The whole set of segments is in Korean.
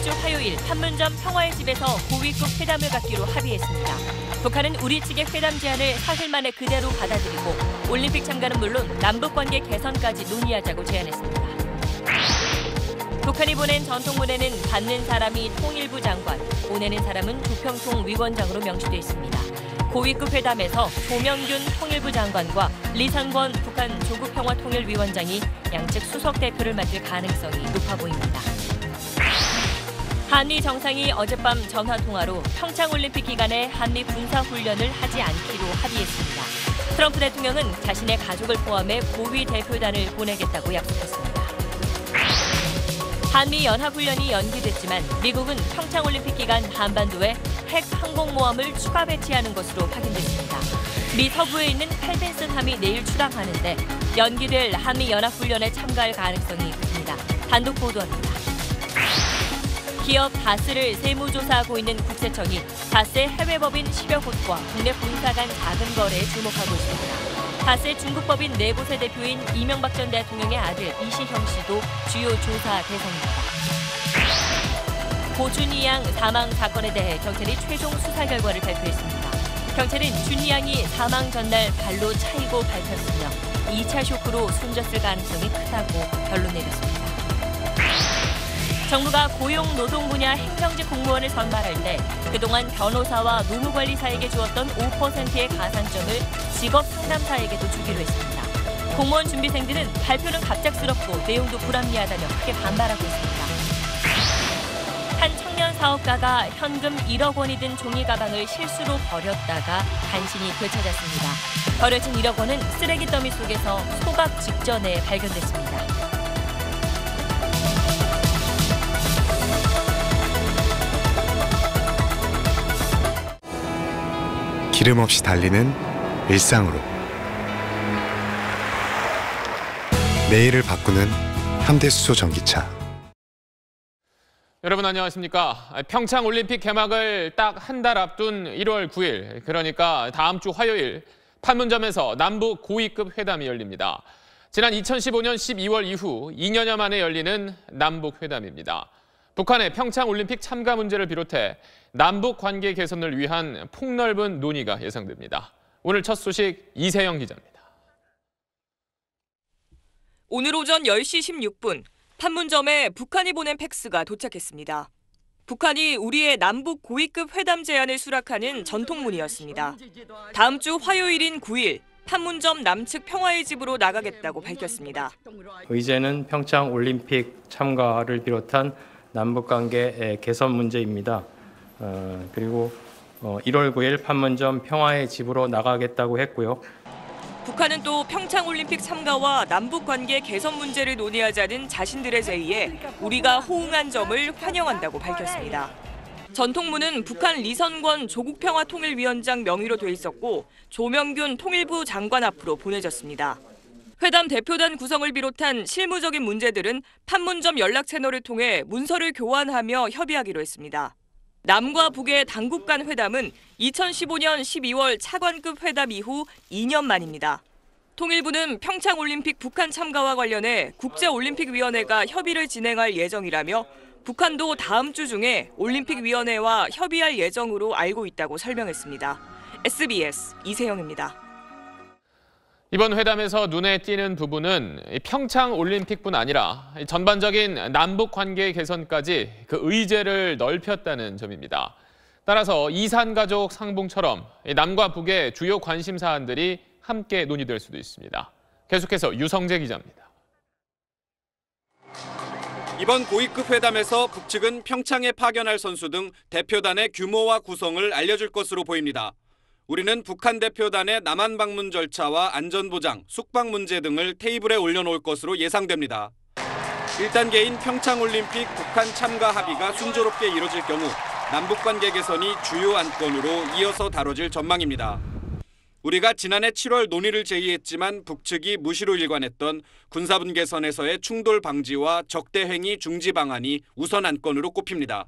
주 화요일 판문점 평화의 집에서 고위급 회담을 갖기로 합의했습니다. 북한은 우리 측의 회담 제안을 사흘 만에 그대로 받아들이고 올림픽 참가는 물론 남북관계 개선까지 논의하자고 제안했습니다. 북한이 보낸 전통문에는 받는 사람이 통일부 장관, 보내는 사람은 부평통 위원장으로 명시돼 있습니다. 고위급 회담에서 조명균 통일부 장관과 리선권 북한 조국평화통일위원장이 양측 수석 대표를 맡을 가능성이 높아 보입니다. 한미 정상이 어젯밤 전화통화로 평창올림픽 기간에 한미 군사훈련을 하지 않기로 합의했습니다. 트럼프 대통령은 자신의 가족을 포함해 고위 대표단을 보내겠다고 약속했습니다. 한미 연합훈련이 연기됐지만 미국은 평창올림픽 기간 한반도에 핵 항공모함을 추가 배치하는 것으로 확인됐습니다. 미 서부에 있는 칼빈슨함이 내일 출항하는데 연기될 한미 연합훈련에 참가할 가능성이 큽니다. 단독 보도합니다. 기업 다스를 세무조사하고 있는 국세청이 다스의 해외법인 10여 곳과 국내 본사 간 작은 거래에 주목하고 있습니다. 다스의 중국법인 4곳의 대표인 이명박 전 대통령의 아들 이시형 씨도 주요 조사 대상입니다. 고준희 양 사망 사건에 대해 경찰이 최종 수사 결과를 발표했습니다. 경찰은 준희 양이 사망 전날 발로 차이고 밟혔으며 2차 쇼크로 숨졌을 가능성이 크다고 결론 내렸습니다. 정부가 고용 노동 분야 행정직 공무원을 선발할 때 그동안 변호사와 노무관리사에게 주었던 5%의 가산점을 직업 상담사에게도 주기로 했습니다. 공무원 준비생들은 발표는 갑작스럽고 내용도 불합리하다며 크게 반발하고 있습니다. 한 청년 사업가가 현금 1억 원이 든 종이 가방을 실수로 버렸다가 간신히 되찾았습니다. 버려진 1억 원은 쓰레기 더미 속에서 소각 직전에 발견됐습니다. 기름 없이 달리는 일상으로 내일을 바꾸는 현대수소 전기차. 여러분 안녕하십니까? 평창올림픽 개막을 딱 한 달 앞둔 1월 9일, 그러니까 다음 주 화요일 판문점에서 남북 고위급 회담이 열립니다. 지난 2015년 12월 이후 2년여 만에 열리는 남북 회담입니다. 북한의 평창올림픽 참가 문제를 비롯해 남북 관계 개선을 위한 폭넓은 논의가 예상됩니다. 오늘 첫 소식 이세영 기자입니다. 오늘 오전 10시 16분 판문점에 북한이 보낸 팩스가 도착했습니다. 북한이 우리의 남북 고위급 회담 제안을 수락하는 전통문이었습니다. 다음 주 화요일인 9일 판문점 남측 평화의 집으로 나가겠다고 밝혔습니다. 의제는 평창올림픽 참가를 비롯한 남북관계 개선 문제입니다. 그리고 1월 9일 판문점 평화의 집으로 나가겠다고 했고요. 북한은 또 평창올림픽 참가와 남북관계 개선 문제를 논의하자는 자신들의 제의에 우리가 호응한 점을 환영한다고 밝혔습니다. 전통문은 북한 리선권 조국평화통일위원장 명의로 돼 있었고 조명균 통일부 장관 앞으로 보내졌습니다. 회담 대표단 구성을 비롯한 실무적인 문제들은 판문점 연락 채널을 통해 문서를 교환하며 협의하기로 했습니다. 남과 북의 당국 간 회담은 2015년 12월 차관급 회담 이후 2년 만입니다. 통일부는 평창올림픽 북한 참가와 관련해 국제올림픽위원회가 협의를 진행할 예정이라며 북한도 다음 주 중에 올림픽위원회와 협의할 예정으로 알고 있다고 설명했습니다. SBS 이세영입니다. 이번 회담에서 눈에 띄는 부분은 평창올림픽뿐 아니라 전반적인 남북 관계 개선까지 그 의제를 넓혔다는 점입니다. 따라서 이산가족 상봉처럼 남과 북의 주요 관심 사안들이 함께 논의될 수도 있습니다. 계속해서 유성재 기자입니다. 이번 고위급 회담에서 북측은 평창에 파견할 선수 등 대표단의 규모와 구성을 알려줄 것으로 보입니다. 우리는 북한 대표단의 남한 방문 절차와 안전보장, 숙박 문제 등을 테이블에 올려놓을 것으로 예상됩니다. 1단계인 평창올림픽 북한 참가 합의가 순조롭게 이뤄질 경우 남북관계 개선이 주요 안건으로 이어서 다뤄질 전망입니다. 우리가 지난해 7월 논의를 제의했지만 북측이 무시로 일관했던 군사분 개선에서의 충돌 방지와 적대 행위 중지 방안이 우선 안건으로 꼽힙니다.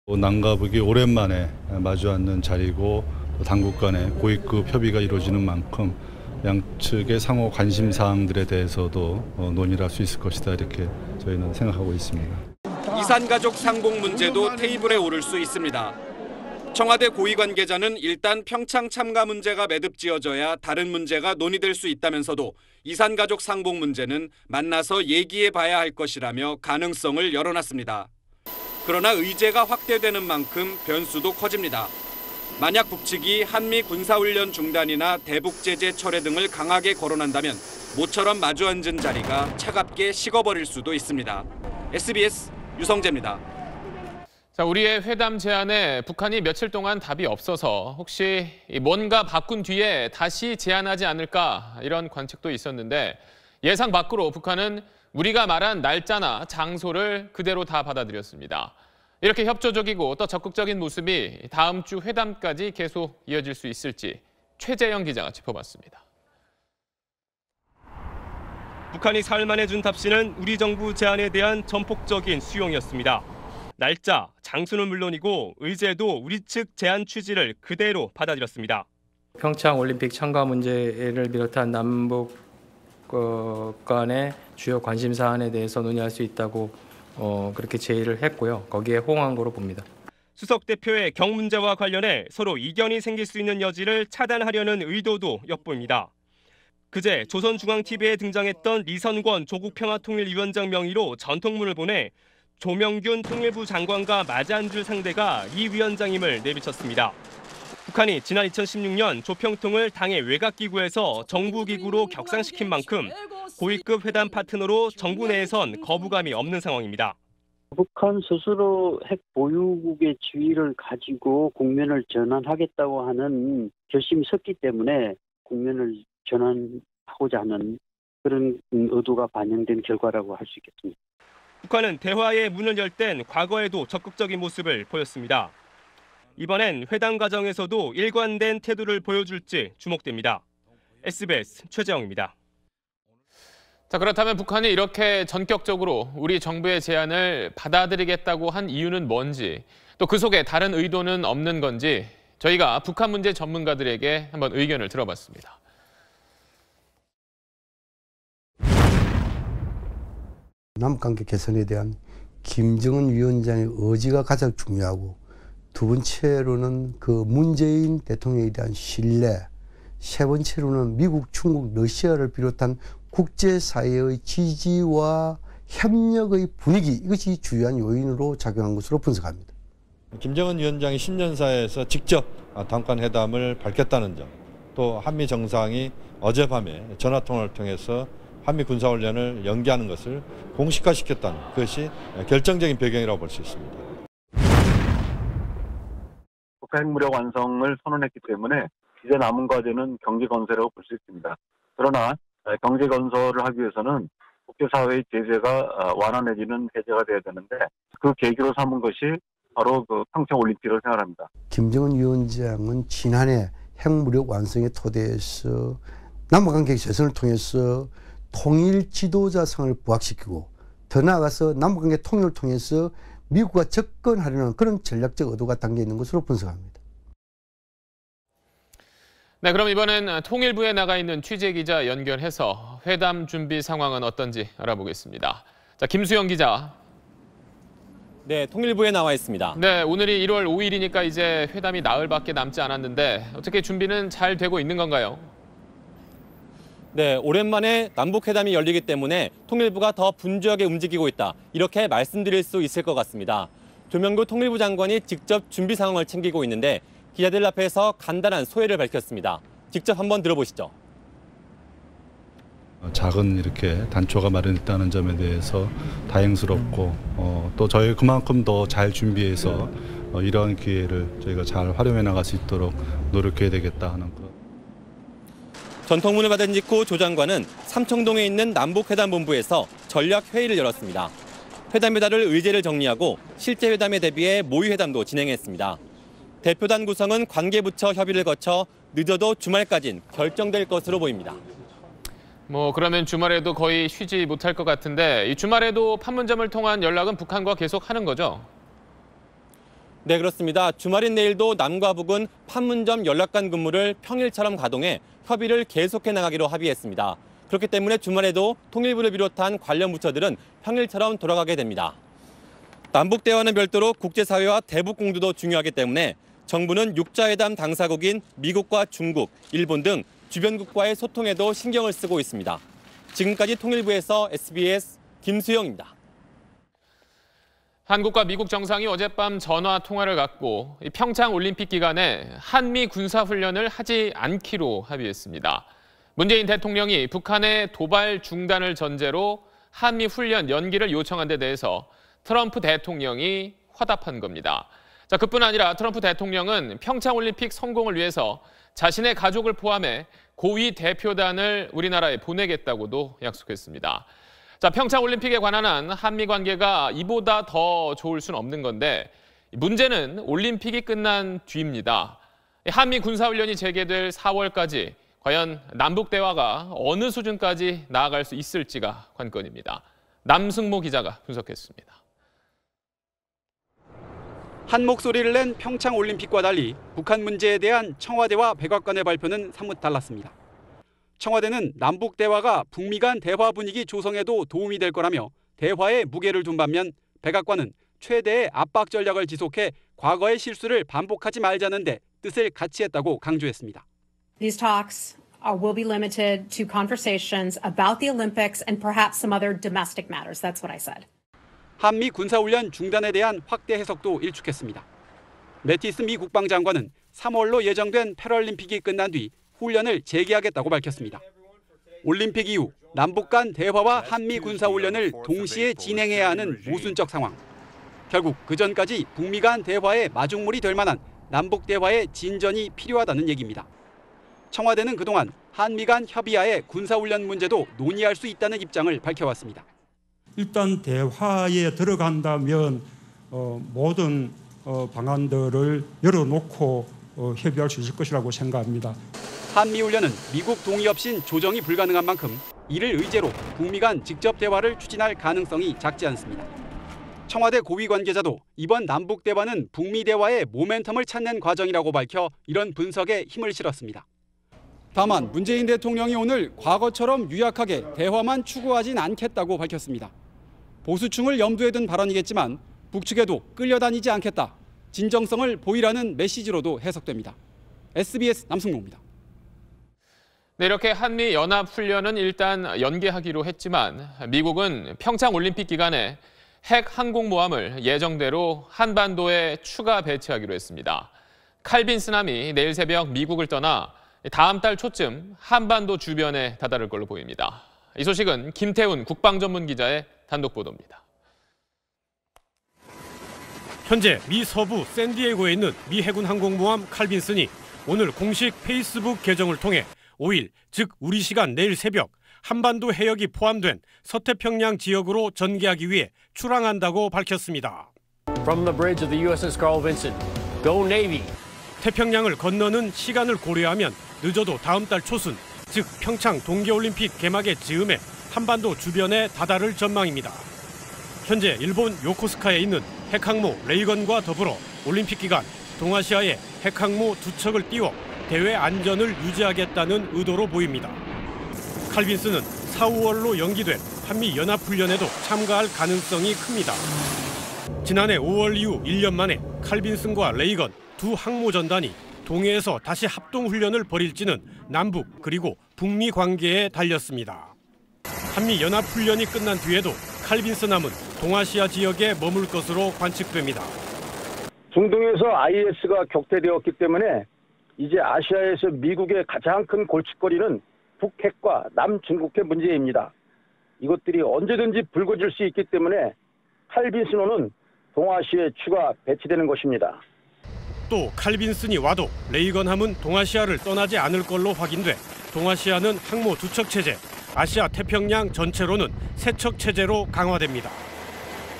남과 북이 오랜만에 마주 앉는 자리고 당국 간의 고위급 협의가 이루어지는 만큼 양측의 상호 관심 사항들에 대해서도 논의를 할 수 있을 것이다, 이렇게 저희는 생각하고 있습니다. 이산가족 상봉 문제도 테이블에 오를 수 있습니다. 청와대 고위 관계자는 일단 평창 참가 문제가 매듭지어져야 다른 문제가 논의될 수 있다면서도 이산가족 상봉 문제는 만나서 얘기해 봐야 할 것이라며 가능성을 열어놨습니다. 그러나 의제가 확대되는 만큼 변수도 커집니다. 만약 북측이 한미 군사훈련 중단이나 대북 제재 철회 등을 강하게 거론한다면 모처럼 마주 앉은 자리가 차갑게 식어버릴 수도 있습니다. SBS 유성재입니다. 자, 우리의 회담 제안에 북한이 며칠 동안 답이 없어서 혹시 뭔가 바꾼 뒤에 다시 제안하지 않을까 이런 관측도 있었는데 예상 밖으로 북한은 우리가 말한 날짜나 장소를 그대로 다 받아들였습니다. 이렇게 협조적이고 또 적극적인 모습이 다음 주 회담까지 계속 이어질 수 있을지 최재영 기자가 짚어봤습니다. 북한이 사흘 만에 준 답신은 우리 정부 제안에 대한 전폭적인 수용이었습니다. 날짜, 장소는 물론이고 의제도 우리 측 제안 취지를 그대로 받아들였습니다. 평창 올림픽 참가 문제를 비롯한 남북 간의 주요 관심 사안에 대해서 논의할 수 있다고 그렇게 제의를 했고요. 거기에 호응한 거로 봅니다. 수석 대표의 경 문제와 관련해 서로 이견이 생길 수 있는 여지를 차단하려는 의도도 엿보입니다. 그제 조선중앙TV에 등장했던 리선권 조국평화통일위원장 명의로 전통문을 보내 조명균 통일부 장관과 마주 앉을 상대가 이 위원장임을 내비쳤습니다. 북한이 지난 2016년 조평통을 당의 외곽기구에서 정부기구로 격상시킨 만큼 고위급 회담 파트너로 정부 내에선 거부감이 없는 상황입니다. 북한 스스로 핵 보유국의 지위를 가지고 국면을 전환하겠다고 하는 결심이 섰기 때문에 국면을 전환하고자 하는 그런 의도가 반영된 결과라고 할 수 있겠습니다. 북한은 대화의 문을 열 땐 과거에도 적극적인 모습을 보였습니다. 이번엔 회담 과정에서도 일관된 태도를 보여줄지 주목됩니다. SBS 최재영입니다. 자, 그렇다면 북한이 이렇게 전격적으로 우리 정부의 제안을 받아들이겠다고 한 이유는 뭔지, 또 그 속에 다른 의도는 없는 건지 저희가 북한 문제 전문가들에게 한번 의견을 들어봤습니다. 남북관계 개선에 대한 김정은 위원장의 의지가 가장 중요하고 두 번째로는 그 문재인 대통령에 대한 신뢰, 세 번째로는 미국, 중국, 러시아를 비롯한 국제사회의 지지와 협력의 분위기, 이것이 주요한 요인으로 작용한 것으로 분석합니다. 김정은 위원장이 신년사에서 직접 단관 회담을 밝혔다는 점, 또 한미 정상이 어젯밤에 전화통화를 통해서 한미 군사훈련을 연기하는 것을 공식화시켰다는 것이 결정적인 배경이라고 볼 수 있습니다. 북한 핵무력 완성을 선언했기 때문에 이제 남은 과제는 경제 건설이라고 볼 수 있습니다. 그러나 경제 건설을 하기 위해서는 국제사회의 제재가 완화 내지는 해제가 돼야 되는데 그 계기로 삼은 것이 바로 그 평창 올림픽을 생각합니다. 김정은 위원장은 지난해 핵무력 완성의 토대에서 남북관계 개선을 통해서 통일 지도자성을 부각시키고 더 나아가서 남북관계 통일을 통해서 미국과 접근하려는 그런 전략적 의도가 담겨 있는 것으로 분석합니다. 네, 그럼 이번엔 통일부에 나가 있는 취재기자 연결해서 회담 준비 상황은 어떤지 알아보겠습니다. 자, 김수영 기자. 네, 통일부에 나와 있습니다. 네, 오늘이 1월 5일이니까 이제 회담이 나흘밖에 남지 않았는데 어떻게 준비는 잘 되고 있는 건가요? 네, 오랜만에 남북회담이 열리기 때문에 통일부가 더 분주하게 움직이고 있다. 이렇게 말씀드릴 수 있을 것 같습니다. 조명규 통일부 장관이 직접 준비 상황을 챙기고 있는데 기자들 앞에서 간단한 소회를 밝혔습니다. 직접 한번 들어보시죠. 작은 이렇게 단초가 마련했다는 점에 대해서 다행스럽고 또 저희 그만큼 더 잘 준비해서 이러한 기회를 저희가 잘 활용해 나갈 수 있도록 노력해야 되겠다 하는 것. 전통문을 받은 직후 조 장관은 삼청동에 있는 남북회담본부에서 전략회의를 열었습니다. 회담에 따를 의제를 정리하고 실제 회담에 대비해 모의회담도 진행했습니다. 대표단 구성은 관계부처 협의를 거쳐 늦어도 주말까진 결정될 것으로 보입니다. 그러면 주말에도 거의 쉬지 못할 것 같은데 이 주말에도 판문점을 통한 연락은 북한과 계속 하는 거죠? 네, 그렇습니다. 주말인 내일도 남과 북은 판문점 연락관 근무를 평일처럼 가동해 협의를 계속해 나가기로 합의했습니다. 그렇기 때문에 주말에도 통일부를 비롯한 관련 부처들은 평일처럼 돌아가게 됩니다. 남북 대화는 별도로 국제사회와 대북 공조도 중요하기 때문에 정부는 육자회담 당사국인 미국과 중국, 일본 등 주변국과의 소통에도 신경을 쓰고 있습니다. 지금까지 통일부에서 SBS 김수영입니다. 한국과 미국 정상이 어젯밤 전화 통화를 갖고 평창 올림픽 기간에 한미 군사훈련을 하지 않기로 합의했습니다. 문재인 대통령이 북한의 도발 중단을 전제로 한미 훈련 연기를 요청한 데 대해서 트럼프 대통령이 화답한 겁니다. 자, 그뿐 아니라 트럼프 대통령은 평창 올림픽 성공을 위해서 자신의 가족을 포함해 고위 대표단을 우리나라에 보내겠다고도 약속했습니다. 자, 평창 올림픽에 관한 한 한미 관계가 이보다 더 좋을 수는 없는 건데 문제는 올림픽이 끝난 뒤입니다. 한미 군사훈련이 재개될 4월까지 과연 남북 대화가 어느 수준까지 나아갈 수 있을지가 관건입니다. 남승모 기자가 분석했습니다. 한 목소리를 낸 평창 올림픽과 달리 북한 문제에 대한 청와대와 백악관의 발표는 사뭇 달랐습니다. 청와대는 남북 대화가 북미 간 대화 분위기 조성에도 도움이 될 거라며 대화에 무게를 둔 반면 백악관은 최대의 압박 전략을 지속해 과거의 실수를 반복하지 말자는 데 뜻을 같이 했다고 강조했습니다. These talks will be limited to conversations about the Olympics and perhaps some other domestic matters. That's what I said. 한미 군사훈련 중단에 대한 확대 해석도 일축했습니다. 매티스 미 국방장관은 3월로 예정된 패럴림픽이 끝난 뒤 훈련을 재개하겠다고 밝혔습니다. 올림픽 이후 남북 간 대화와 한미 군사훈련을 동시에 진행해야 하는 모순적 상황. 결국 그전까지 북미 간 대화의 마중물이 될 만한 남북 대화의 진전이 필요하다는 얘기입니다. 청와대는 그동안 한미 간 협의하에 군사훈련 문제도 논의할 수 있다는 입장을 밝혀왔습니다. 일단 대화에 들어간다면 모든 방안들을 열어놓고 협의할 수 있을 것이라고 생각합니다. 한미훈련은 미국 동의 없인 조정이 불가능한 만큼 이를 의제로 북미 간 직접 대화를 추진할 가능성이 작지 않습니다. 청와대 고위 관계자도 이번 남북 대화는 북미 대화의 모멘텀을 찾는 과정이라고 밝혀 이런 분석에 힘을 실었습니다. 다만 문재인 대통령이 오늘 과거처럼 유약하게 대화만 추구하진 않겠다고 밝혔습니다. 보수층을 염두에 둔 발언이겠지만 북측에도 끌려다니지 않겠다, 진정성을 보이라는 메시지로도 해석됩니다. SBS 남승모입니다. 네, 이렇게 한미 연합 훈련은 일단 연기하기로 했지만 미국은 평창 올림픽 기간에 핵 항공모함을 예정대로 한반도에 추가 배치하기로 했습니다. 칼빈 스남이 내일 새벽 미국을 떠나 다음 달 초쯤 한반도 주변에 다다를 걸로 보입니다. 이 소식은 김태훈 국방전문기자의 단독 보도입니다. 현재 미 서부 샌디에고에 있는 미 해군 항공모함 칼빈슨이 오늘 공식 페이스북 계정을 통해 5일, 즉 우리 시간 내일 새벽 한반도 해역이 포함된 서태평양 지역으로 전개하기 위해 출항한다고 밝혔습니다. From the bridge of the USS Carl Vinson, go Navy. 태평양을 건너는 시간을 고려하면 늦어도 다음 달 초순, 즉 평창 동계올림픽 개막의 즈음에 한반도 주변에 다다를 전망입니다. 현재 일본 요코스카에 있는 핵항모 레이건과 더불어 올림픽 기간 동아시아에 핵항모 2척을 띄워 대외 안전을 유지하겠다는 의도로 보입니다. 칼빈슨은 4, 5월로 연기된 한미 연합훈련에도 참가할 가능성이 큽니다. 지난해 5월 이후 1년 만에 칼빈슨과 레이건 두 항모전단이 동해에서 다시 합동훈련을 벌일지는 남북 그리고 북미 관계에 달렸습니다. 한미 연합훈련이 끝난 뒤에도 칼빈슨함은 동아시아 지역에 머물 것으로 관측됩니다. 중동에서 IS가 격퇴되었기 때문에 이제 아시아에서 미국의 가장 큰 골칫거리는 북핵과 남중국해 문제입니다. 이것들이 언제든지 불거질 수 있기 때문에 칼빈슨호는 동아시아에 추가 배치되는 것입니다. 또 칼빈슨이 와도 레이건함은 동아시아를 떠나지 않을 걸로 확인돼 동아시아는 항모 2척 체제, 아시아 태평양 전체로는 3척 체제로 강화됩니다.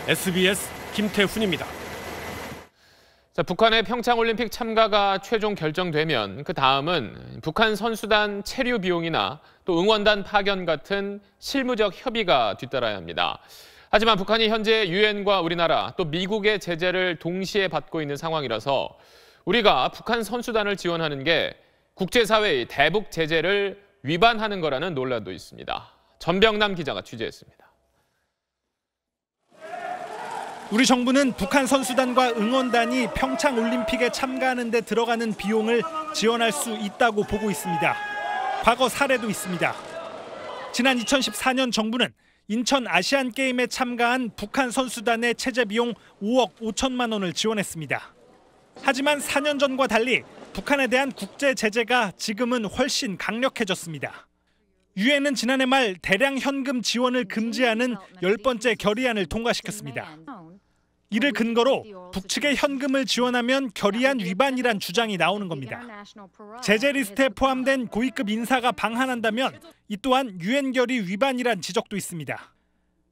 SBS 김태훈입니다. 자, 북한의 평창올림픽 참가가 최종 결정되면 그 다음은 북한 선수단 체류 비용이나 또 응원단 파견 같은 실무적 협의가 뒤따라야 합니다. 하지만 북한이 현재 유엔과 우리나라 또 미국의 제재를 동시에 받고 있는 상황이라서 우리가 북한 선수단을 지원하는 게 국제사회의 대북 제재를 위반하는 거라는 논란도 있습니다. 전병남 기자가 취재했습니다. 우리 정부는 북한 선수단과 응원단이 평창 올림픽에 참가하는 데 들어가는 비용을 지원할 수 있다고 보고 있습니다. 과거 사례도 있습니다. 지난 2014년 정부는 인천 아시안게임에 참가한 북한 선수단의 체제 비용 5억 5천만 원을 지원했습니다. 하지만 4년 전과 달리 북한에 대한 국제 제재가 지금은 훨씬 강력해졌습니다. 유엔은 지난해 말 대량 현금 지원을 금지하는 10번째 결의안을 통과시켰습니다. 이를 근거로 북측에 현금을 지원하면 결의안 위반이란 주장이 나오는 겁니다. 제재 리스트에 포함된 고위급 인사가 방한한다면 이 또한 유엔 결의 위반이란 지적도 있습니다.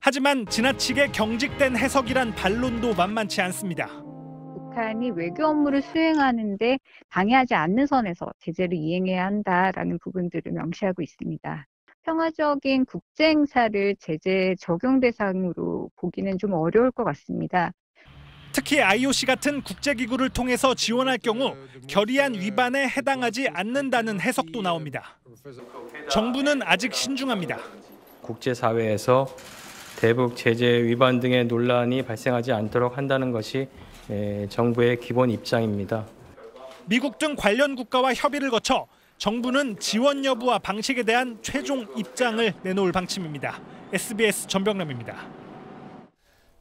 하지만 지나치게 경직된 해석이란 반론도 만만치 않습니다. 북한이 외교 업무를 수행하는데 방해하지 않는 선에서 제재를 이행해야 한다라는 부분들을 명시하고 있습니다. 평화적인 국제 행사를 제재 적용 대상으로 보기는 좀 어려울 것 같습니다. 특히 IOC 같은 국제기구를 통해서 지원할 경우 결의안 위반에 해당하지 않는다는 해석도 나옵니다. 정부는 아직 신중합니다. 국제사회에서 대북 제재 위반 등의 논란이 발생하지 않도록 한다는 것이 정부의 기본 입장입니다. 미국 등 관련 국가와 협의를 거쳐 정부는 지원 여부와 방식에 대한 최종 입장을 내놓을 방침입니다. SBS 전병남입니다.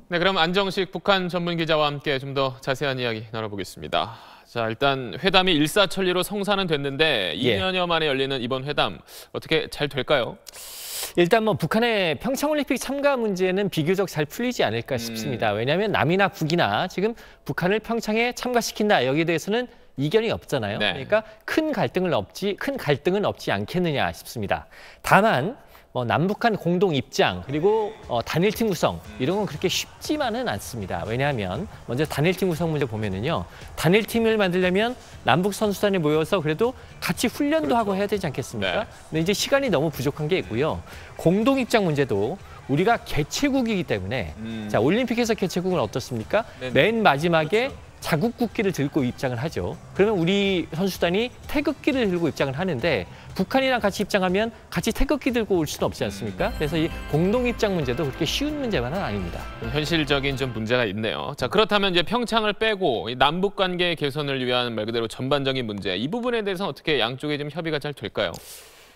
네, 그럼 안정식 북한 전문 기자와 함께 좀 더 자세한 이야기 나눠보겠습니다. 자, 일단 회담이 일사천리로 성사는 됐는데 2년여 만에 열리는 이번 회담 어떻게 잘 될까요? 일단 뭐 북한의 평창올림픽 참가 문제는 비교적 잘 풀리지 않을까 싶습니다. 왜냐하면 남이나 북이나 지금 북한을 평창에 참가시킨다 여기에 대해서는 이견이 없잖아요. 네. 그러니까 큰 갈등은 없지 않겠느냐 싶습니다. 다만 남북한 공동 입장 그리고 단일팀 구성 이런 건 그렇게 쉽지만은 않습니다. 왜냐하면 먼저 단일팀 구성 문제 보면은요. 단일팀을 만들려면 남북 선수단이 모여서 그래도 같이 훈련도 하고 해야 되지 않겠습니까? 네. 근데 이제 시간이 너무 부족한 게 있고요. 공동 입장 문제도 우리가 개최국이기 때문에 자 올림픽에서 개최국은 어떻습니까? 네네. 맨 마지막에 자국 국기를 들고 입장을 하죠. 그러면 우리 선수단이 태극기를 들고 입장을 하는데 북한이랑 같이 입장하면 같이 태극기 들고 올 수는 없지 않습니까? 그래서 이 공동 입장 문제도 그렇게 쉬운 문제만은 아닙니다. 현실적인 좀 문제가 있네요. 자, 그렇다면 이제 평창을 빼고 이 남북 관계 개선을 위한 말 그대로 전반적인 문제 이 부분에 대해서는 어떻게 양쪽에 좀 협의가 잘 될까요?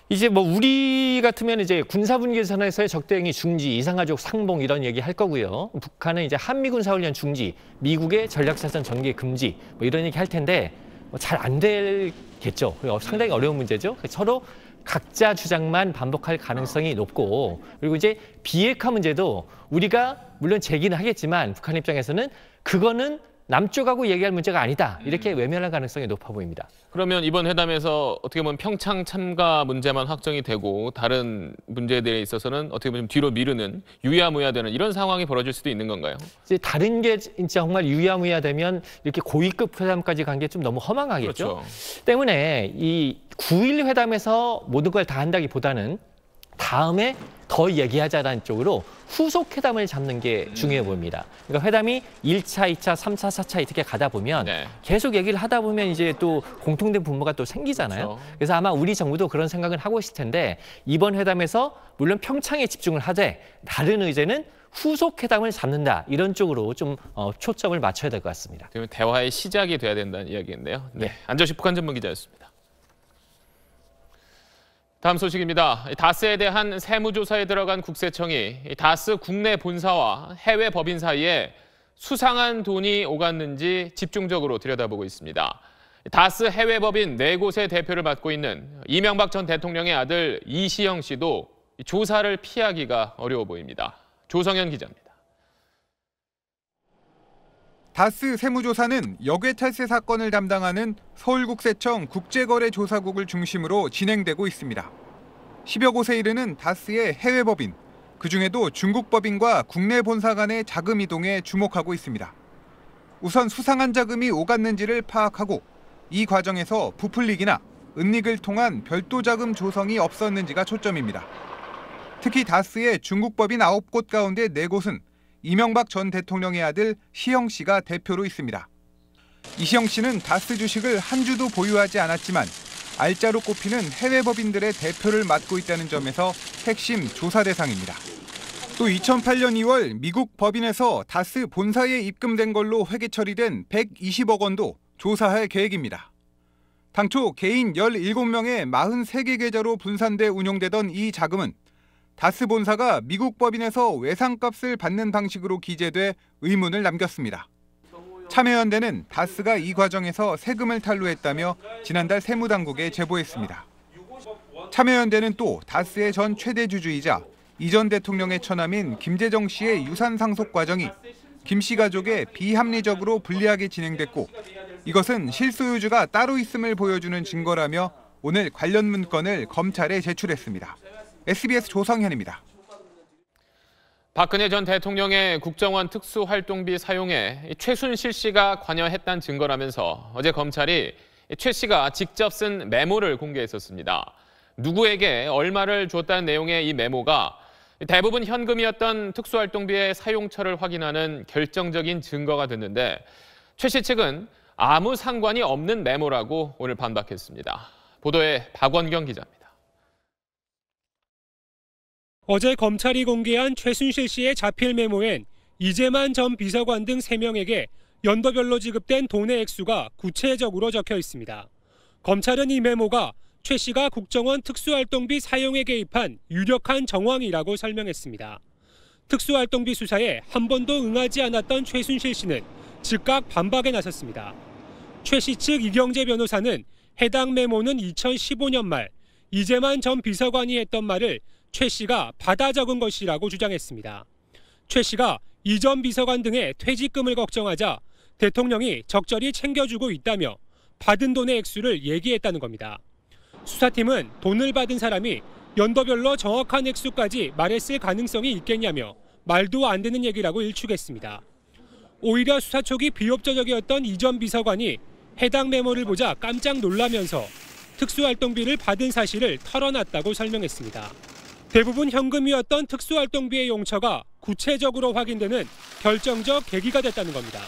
이제 뭐 우리 같으면 이제 군사분계선에서의 적대행위 중지, 이상가족 상봉 이런 얘기 할 거고요. 북한은 이제 한미 군사훈련 중지, 미국의 전략사전 전개 금지 뭐 이런 얘기 할 텐데 잘 안 되겠죠. 상당히 어려운 문제죠. 서로 각자 주장만 반복할 가능성이 높고 그리고 이제 비핵화 문제도 우리가 물론 제기는 하겠지만 북한 입장에서는 그거는 남쪽하고 얘기할 문제가 아니다. 이렇게 외면할 가능성이 높아 보입니다. 그러면 이번 회담에서 어떻게 보면 평창 참가 문제만 확정이 되고 다른 문제들에 있어서는 어떻게 보면 좀 뒤로 미루는 유야무야되는 이런 상황이 벌어질 수도 있는 건가요? 이제 다른 게 진짜 정말 유야무야되면 이렇게 고위급 회담까지 간 게 좀 너무 허망하겠죠. 그렇죠. 때문에 이 9.1 회담에서 모든 걸 다 한다기보다는 다음에 더 얘기하자라는 쪽으로 후속 회담을 잡는 게 중요해 보입니다. 그러니까 회담이 1차, 2차, 3차, 4차 이렇게 가다 보면 계속 얘기를 하다 보면 이제 또 공통된 분모가 또 생기잖아요. 그렇죠. 그래서 아마 우리 정부도 그런 생각을 하고 있을 텐데 이번 회담에서 물론 평창에 집중을 하되 다른 의제는 후속 회담을 잡는다. 이런 쪽으로 좀 초점을 맞춰야 될 것 같습니다. 그러면 대화의 시작이 돼야 된다는 이야기인데요. 네, 안정식 북한 전문 기자였습니다. 다음 소식입니다. 다스에 대한 세무조사에 들어간 국세청이 다스 국내 본사와 해외 법인 사이에 수상한 돈이 오갔는지 집중적으로 들여다보고 있습니다. 다스 해외 법인 4곳의 대표를 맡고 있는 이명박 전 대통령의 아들 이시영 씨도 조사를 피하기가 어려워 보입니다. 조성현 기자입니다. 다스 세무조사는 역외탈세 사건을 담당하는 서울국세청 국제거래조사국을 중심으로 진행되고 있습니다. 10여 곳에 이르는 다스의 해외 법인, 그중에도 중국 법인과 국내 본사 간의 자금 이동에 주목하고 있습니다. 우선 수상한 자금이 오갔는지를 파악하고 이 과정에서 부풀리기나 은닉을 통한 별도 자금 조성이 없었는지가 초점입니다. 특히 다스의 중국 법인 9곳 가운데 4곳은 이명박 전 대통령의 아들 시영 씨가 대표로 있습니다. 이시영 씨는 다스 주식을 한 주도 보유하지 않았지만 알짜로 꼽히는 해외 법인들의 대표를 맡고 있다는 점에서 핵심 조사 대상입니다. 또 2008년 2월 미국 법인에서 다스 본사에 입금된 걸로 회계 처리된 120억 원도 조사할 계획입니다. 당초 개인 17명의 43개 계좌로 분산돼 운용되던 이 자금은 다스 본사가 미국 법인에서 외상값을 받는 방식으로 기재돼 의문을 남겼습니다. 참여연대는 다스가 이 과정에서 세금을 탈루했다며 지난달 세무당국에 제보했습니다. 참여연대는 또 다스의 전 최대 주주이자 이전 대통령의 처남인 김재정 씨의 유산 상속 과정이 김 씨 가족에 비합리적으로 불리하게 진행됐고 이것은 실소유주가 따로 있음을 보여주는 증거라며 오늘 관련 문건을 검찰에 제출했습니다. SBS 조성현입니다. 박근혜 전 대통령의 국정원 특수활동비 사용에 최순실 씨가 관여했다는 증거라면서 어제 검찰이 최 씨가 직접 쓴 메모를 공개했었습니다. 누구에게 얼마를 줬다는 내용의 이 메모가 대부분 현금이었던 특수활동비의 사용처를 확인하는 결정적인 증거가 됐는데 최 씨 측은 아무 상관이 없는 메모라고 오늘 반박했습니다. 보도에 박원경 기자입니다. 어제 검찰이 공개한 최순실 씨의 자필 메모엔 이재만 전 비서관 등 3명에게 연도별로 지급된 돈의 액수가 구체적으로 적혀 있습니다. 검찰은 이 메모가 최 씨가 국정원 특수활동비 사용에 개입한 유력한 정황이라고 설명했습니다. 특수활동비 수사에 한 번도 응하지 않았던 최순실 씨는 즉각 반박에 나섰습니다. 최 씨 측 이경재 변호사는 해당 메모는 2015년 말 이재만 전 비서관이 했던 말을 최 씨가 받아 적은 것이라고 주장했습니다. 최 씨가 이 전 비서관 등의 퇴직금을 걱정하자 대통령이 적절히 챙겨주고 있다며 받은 돈의 액수를 얘기했다는 겁니다. 수사팀은 돈을 받은 사람이 연도별로 정확한 액수까지 말했을 가능성이 있겠냐며 말도 안 되는 얘기라고 일축했습니다. 오히려 수사 초기 비협조적이었던 이 전 비서관이 해당 메모를 보자 깜짝 놀라면서 특수활동비를 받은 사실을 털어놨다고 설명했습니다. 대부분 현금이었던 특수활동비의 용처가 구체적으로 확인되는 결정적 계기가 됐다는 겁니다.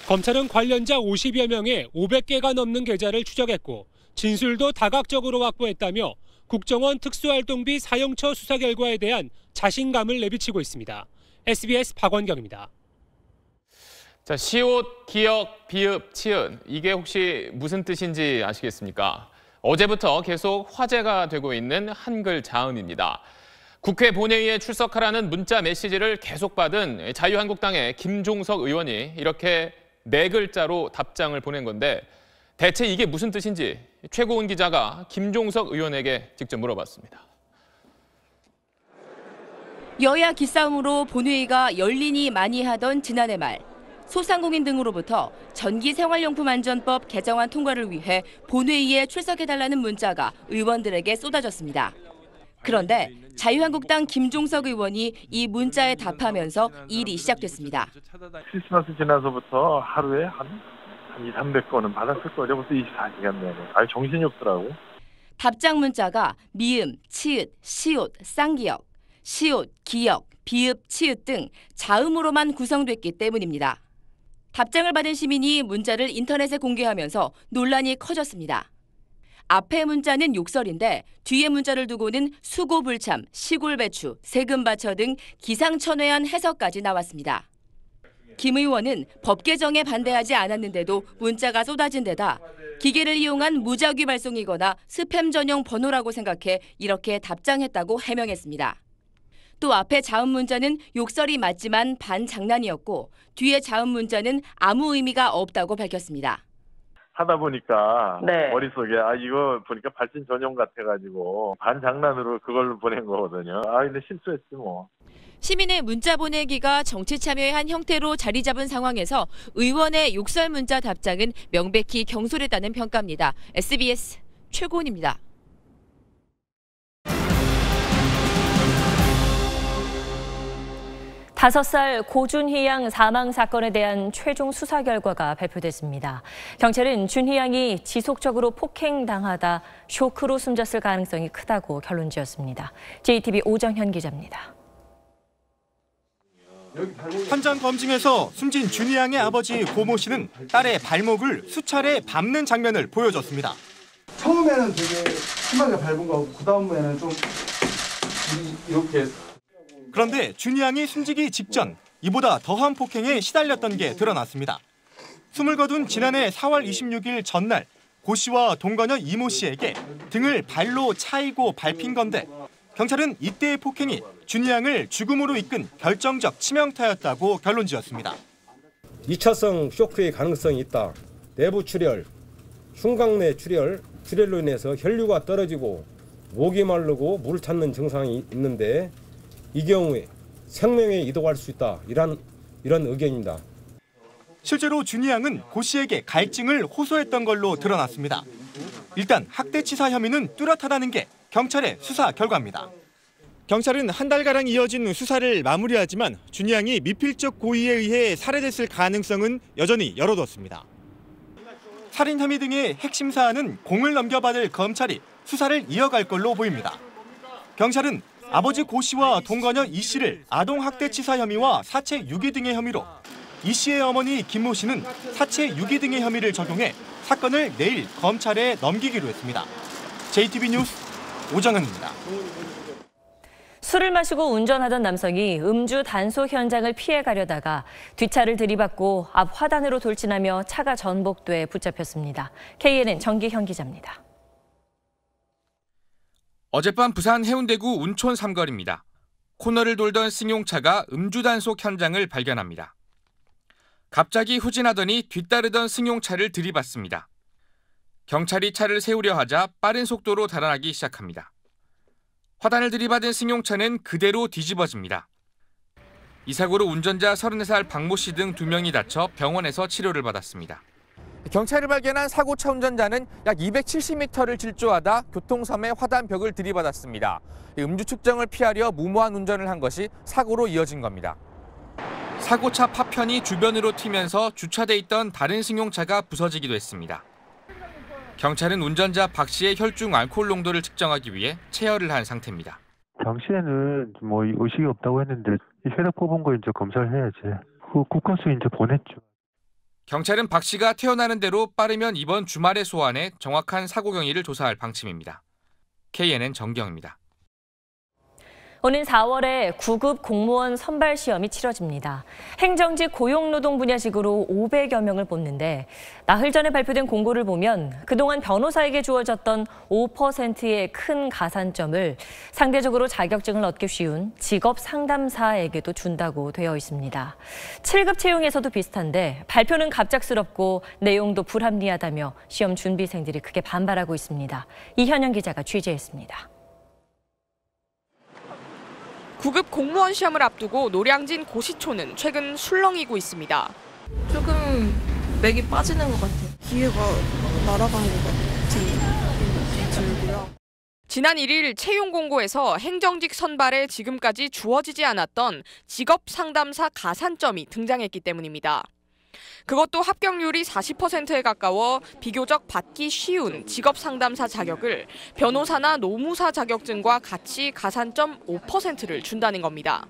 검찰은 관련자 50여 명의 500개가 넘는 계좌를 추적했고 진술도 다각적으로 확보했다며 국정원 특수활동비 사용처 수사 결과에 대한 자신감을 내비치고 있습니다. SBS 박원경입니다. 자, 시옷, 기역, 비읍, 치읓 이게 혹시 무슨 뜻인지 아시겠습니까? 어제부터 계속 화제가 되고 있는 한글 자음입니다. 국회 본회의에 출석하라는 문자 메시지를 계속 받은 자유한국당의 김종석 의원이 이렇게 4글자로 답장을 보낸 건데 대체 이게 무슨 뜻인지 최고은 기자가 김종석 의원에게 직접 물어봤습니다. 여야 기싸움으로 본회의가 열리니 많이 하던 지난해 말 소상공인 등으로부터 전기생활용품안전법 개정안 통과를 위해 본회의에 출석해달라는 문자가 의원들에게 쏟아졌습니다. 그런데 자유한국당 김종석 의원이 이 문자에 답하면서 일이 시작됐습니다. 크리스마스 지나서부터 하루에 한 200~300건은 받았을 거죠. 벌써 24시간 내내. 정신이 없더라고. 답장 문자가 미음, 치읓, 시옷, 쌍기역, 시옷, 기역, 비읍, 치읓 등 자음으로만 구성됐기 때문입니다. 답장을 받은 시민이 문자를 인터넷에 공개하면서 논란이 커졌습니다. 앞에 문자는 욕설인데 뒤에 문자를 두고는 수고불참, 시골배추, 세금바쳐 등 기상천외한 해석까지 나왔습니다. 김 의원은 법 개정에 반대하지 않았는데도 문자가 쏟아진 데다 기계를 이용한 무작위 발송이거나 스팸 전용 번호라고 생각해 이렇게 답장했다고 해명했습니다. 또 앞에 자음 문자는 욕설이 맞지만 반장난이었고 뒤에 자음 문자는 아무 의미가 없다고 밝혔습니다. 하다 보니까 머릿속에 이거 보니까 발진 전용 같아가지고 반장난으로 그걸로 보낸 거거든요. 근데 실수했지 뭐. 시민의 문자 보내기가 정치 참여의 한 형태로 자리 잡은 상황에서 의원의 욕설 문자 답장은 명백히 경솔했다는 평가입니다. SBS 최고은입니다. 다섯 살 고준희 양 사망 사건에 대한 최종 수사 결과가 발표됐습니다. 경찰은 준희 양이 지속적으로 폭행당하다 쇼크로 숨졌을 가능성이 크다고 결론지었습니다. JTBC 오정현 기자입니다. 현장 검증에서 숨진 준희 양의 아버지 고모 씨는 딸의 발목을 수차례 밟는 장면을 보여줬습니다. 처음에는 되게 심하게 밟은 거고 그다음에는 좀 이렇게 그런데 준희 양이 숨지기 직전 이보다 더한 폭행에 시달렸던 게 드러났습니다. 숨을 거둔 지난해 4월 26일 전날 고 씨와 동거녀 이모 씨에게 등을 발로 차이고 밟힌 건데 경찰은 이때의 폭행이 준희 양을 죽음으로 이끈 결정적 치명타였다고 결론지었습니다. 2차성 쇼크의 가능성이 있다. 내부 출혈, 흉곽내 출혈로 인해서 혈류가 떨어지고 목이 마르고 물을 찾는 증상이 있는데 이 경우에 생명에 이동할 수 있다. 이런 의견입니다. 실제로 준희 양은 고 씨에게 갈증을 호소했던 걸로 드러났습니다. 일단 학대치사 혐의는 뚜렷하다는 게 경찰의 수사 결과입니다. 경찰은 한 달가량 이어진 수사를 마무리하지만 준희 양이 미필적 고의에 의해 살해됐을 가능성은 여전히 열어뒀습니다. 살인 혐의 등의 핵심 사안은 공을 넘겨받을 검찰이 수사를 이어갈 걸로 보입니다. 경찰은 아버지 고 씨와 동거녀 이 씨를 아동학대치사 혐의와 사체 유기 등의 혐의로 이 씨의 어머니 김모 씨는 사체 유기 등의 혐의를 적용해 사건을 내일 검찰에 넘기기로 했습니다. JTB 뉴스 오정현입니다. 술을 마시고 운전하던 남성이 음주 단속 현장을 피해가려다가 뒷차를 들이받고 앞 화단으로 돌진하며 차가 전복돼 붙잡혔습니다. KNN 정기현 기자입니다. 어젯밤 부산 해운대구 운촌 삼거리입니다. 코너를 돌던 승용차가 음주 단속 현장을 발견합니다. 갑자기 후진하더니 뒤따르던 승용차를 들이받습니다. 경찰이 차를 세우려 하자 빠른 속도로 달아나기 시작합니다. 화단을 들이받은 승용차는 그대로 뒤집어집니다. 이 사고로 운전자 34살 박모 씨 등 2명이 다쳐 병원에서 치료를 받았습니다. 경찰이 발견한 사고차 운전자는 약 270m를 질주하다 교통섬의 화단벽을 들이받았습니다. 음주 측정을 피하려 무모한 운전을 한 것이 사고로 이어진 겁니다. 사고차 파편이 주변으로 튀면서 주차돼 있던 다른 승용차가 부서지기도 했습니다. 경찰은 운전자 박 씨의 혈중 알코올 농도를 측정하기 위해 체열을 한 상태입니다. 당시에는 의식이 없다고 했는데 혈액 뽑은 거 이제 검사를 해야지. 국과수 이제 보냈죠. 경찰은 박 씨가 태어나는 대로 빠르면 이번 주말에 소환해 정확한 사고 경위를 조사할 방침입니다. KNN 정경입니다. 오는 4월에 9급 공무원 선발 시험이 치러집니다. 행정직 고용노동 분야직으로 500여 명을 뽑는데 나흘 전에 발표된 공고를 보면 그동안 변호사에게 주어졌던 5%의 큰 가산점을 상대적으로 자격증을 얻기 쉬운 직업 상담사에게도 준다고 되어 있습니다. 7급 채용에서도 비슷한데 발표는 갑작스럽고 내용도 불합리하다며 시험 준비생들이 크게 반발하고 있습니다. 이현영 기자가 취재했습니다. 9급 공무원 시험을 앞두고 노량진 고시초는 최근 술렁이고 있습니다. 조금 맥이 빠지는 것 같아요. 기회가 날아가는 것 같은 느낌이 들고요. 지난 1일 채용 공고에서 행정직 선발에 지금까지 주어지지 않았던 직업 상담사 가산점이 등장했기 때문입니다. 그것도 합격률이 40%에 가까워 비교적 받기 쉬운 직업 상담사 자격을 변호사나 노무사 자격증과 같이 가산점 5%를 준다는 겁니다.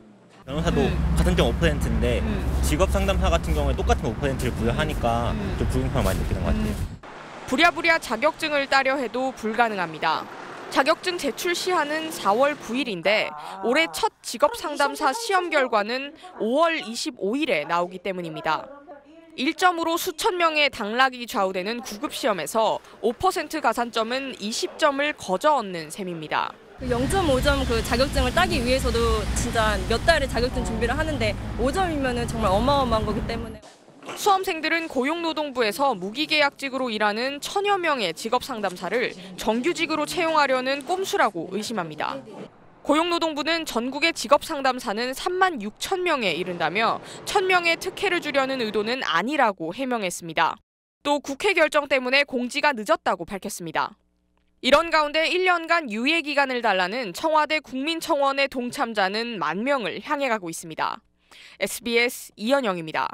변호사도 가산점 5%인데 직업 상담사 같은 경우에 똑같은 5%를 부여하니까 좀 불공평을 많이 느끼는 것 같아요. 부랴부랴 자격증을 따려 해도 불가능합니다. 자격증 제출 시한은 4월 9일인데 올해 첫 직업 상담사 시험 결과는 5월 25일에 나오기 때문입니다. 1점으로 수천 명의 당락이 좌우되는 9급 시험에서 5% 가산점은 20점을 거저 얻는 셈입니다. 0.5점 그 자격증을 따기 위해서도 진짜 몇 달의 자격증 준비를 하는데 5점이면 정말 어마어마한 거기 때문에. 수험생들은 고용노동부에서 무기계약직으로 일하는 1000여 명의 직업 상담사를 정규직으로 채용하려는 꼼수라고 의심합니다. 고용노동부는 전국의 직업 상담사는 3만 6천 명에 이른다며 1,000명의 특혜를 주려는 의도는 아니라고 해명했습니다. 또 국회 결정 때문에 공지가 늦었다고 밝혔습니다. 이런 가운데 1년간 유예 기간을 달라는 청와대 국민청원의 동참자는 10,000명을 향해 가고 있습니다. SBS 이현영입니다.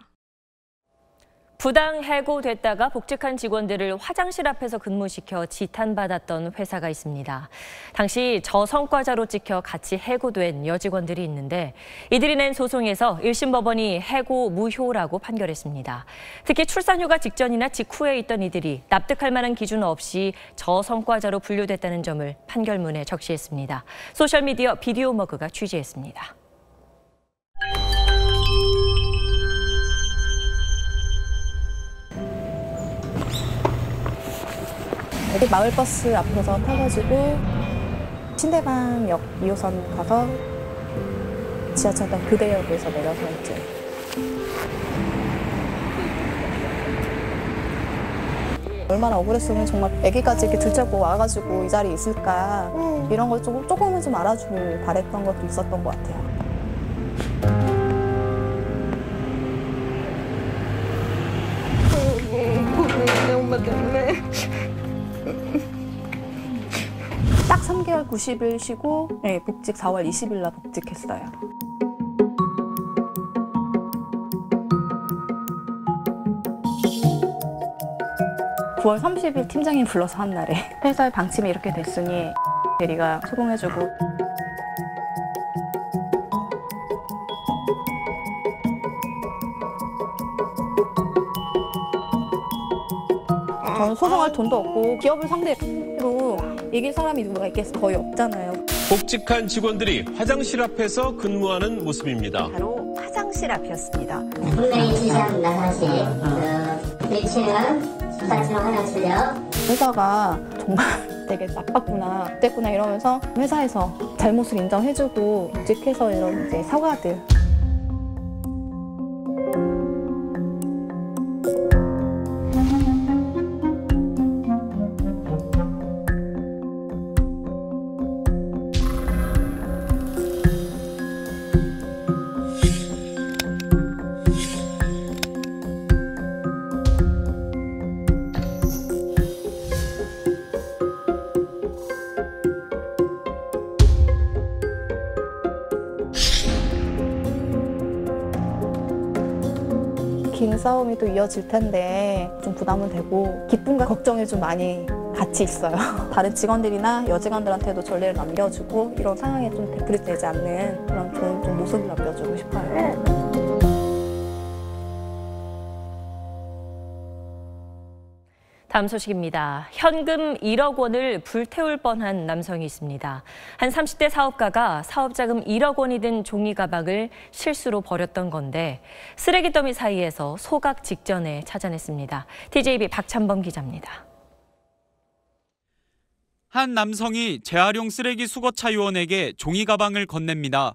부당 해고됐다가 복직한 직원들을 화장실 앞에서 근무시켜 지탄받았던 회사가 있습니다. 당시 저성과자로 찍혀 같이 해고된 여직원들이 있는데 이들이 낸 소송에서 1심 법원이 해고 무효라고 판결했습니다. 특히 출산휴가 직전이나 직후에 있던 이들이 납득할 만한 기준 없이 저성과자로 분류됐다는 점을 판결문에 적시했습니다. 소셜미디어 비디오 머그가 취재했습니다. 여기 마을버스 앞에서 타가지고 신대방역 2호선 가서 지하철역 교대역에서 내려서 이제 얼마나 억울했으면 정말 아기까지 이렇게 둘째고 와가지고 이 자리에 있을까 이런 걸 조금은 좀 알아주길 바랬던 것도 있었던 것 같아요. 엄마 때문에. 딱 3개월 90일 쉬고 복직 4월 20일 날 복직했어요. (9월 30일) 팀장님 불러서 한 날에 회사의 방침이 이렇게 됐으니 대리가 수긍해주고 저는 소송할 돈도 없고 기업을 상대로 이길 사람이 누가 있겠어 거의 없잖아요. 복직한 직원들이 화장실 앞에서 근무하는 모습입니다. 바로 화장실 앞이었습니다. 분명히 지시한 나사실, 1층은 수사청 화장실이요. 회사가 정말 되게 나빴구나, 어땠구나 이러면서 회사에서 잘못을 인정해주고 복직해서 이런 이제 사과들. 긴 싸움이 또 이어질 텐데 좀 부담은 되고 기쁨과 걱정이 좀 많이 같이 있어요. 다른 직원들이나 여직원들한테도 전례를 남겨주고 이런 상황에 좀 되풀이되지 않는 그런 좋은 좀 모습을 남겨주고 싶어요. 다음 소식입니다. 현금 1억 원을 불태울 뻔한 남성이 있습니다. 한 30대 사업가가 사업자금 1억 원이 든 종이 가방을 실수로 버렸던 건데 쓰레기 더미 사이에서 소각 직전에 찾아냈습니다. TJB 박찬범 기자입니다. 한 남성이 재활용 쓰레기 수거차 요원에게 종이 가방을 건넵니다.